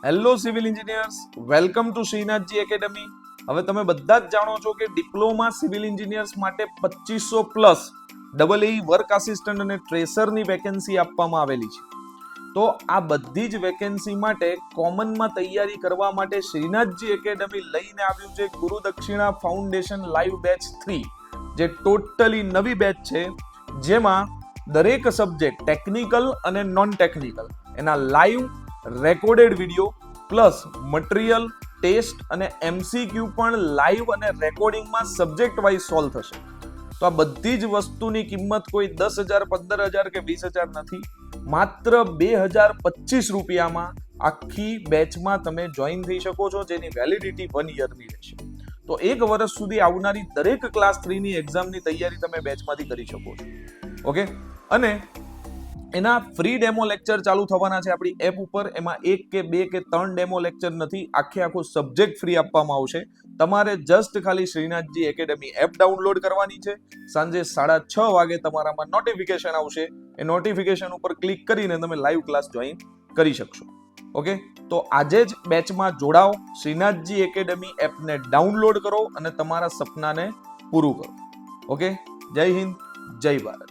Hello civil engineers, welcome to Shrinathji academy. હવે તમે બધા જ જાણો છો કે ડિપ્લોમા સિવિલ એન્જિનિયર્સ માટે 2500 પ્લસ ડબલ એ વર્ક આસિસ્ટન્ટ અને ટ્રેસરની વેકેન્સી આપવામાં આવેલી છે. તો આ બધી જ વેકેન્સી માટે કોમનમાં તૈયારી કરવા માટે શ્રીનાથજી એકેડમી લઈને આવ્યું છે ગુરુ દક્ષિણા ફાઉન્ડેશન લાઈવ બેચ 3, જે ટોટલી નવી બેચ છે, જેમાં દરેક સબ્જેક્ટ ટેકનિકલ અને નોન ટેકનિકલ એના live recorded video plus material, test અને MCQ પણ લાઈવ અને રેકોર્ડિંગમાં સબ્જેક્ટ વાઇઝ સોલ્વ થશે. તો આ બધી જ વસ્તુની કિંમત કોઈ 10,000, 15,000 કે 20,000 નથી, માત્ર 2,025 રૂપિયામાં આખી બેચમાં તમે જોઈન થઈ શકો છો, જેની વેલિડિટી 1 યરની રહેશે. તો 1 વર્ષ સુધી આવનારી દરેક ક્લાસ 3 ની એક્ઝામની તૈયારી તમે બેચમાંથી કરી શકો છો. ઓકે, અને એના ફ્રી ડેમો લેક્ચર ચાલુ થવાના છે આપણી એપ ઉપર. એમાં 1 કે 2 કે 3 ડેમો લેક્ચર નથી, આખો સબ્જેક્ટ ફ્રી આપવામાં આવશે. તમારે જસ્ટ ખાલી શ્રીનાથજી એકેડમી એપ ડાઉનલોડ કરવાની છે. સાંજે 6:30 વાગે તમારામાં નોટિફિકેશન આવશે. એ નોટિફિકેશન ઉપર ક્લિક કરીને તમે લાઈવ ક્લાસ જોઈન કરી શકશો. ઓકે, તો આજે જ બેચમાં જોડાઓ, શ્રીનાથજી એકેડમી એપને ડાઉનલોડ કરો અને તમારા સપનાને પૂરું કરો. ઓકે, જય હિન્દ, જય ભારત.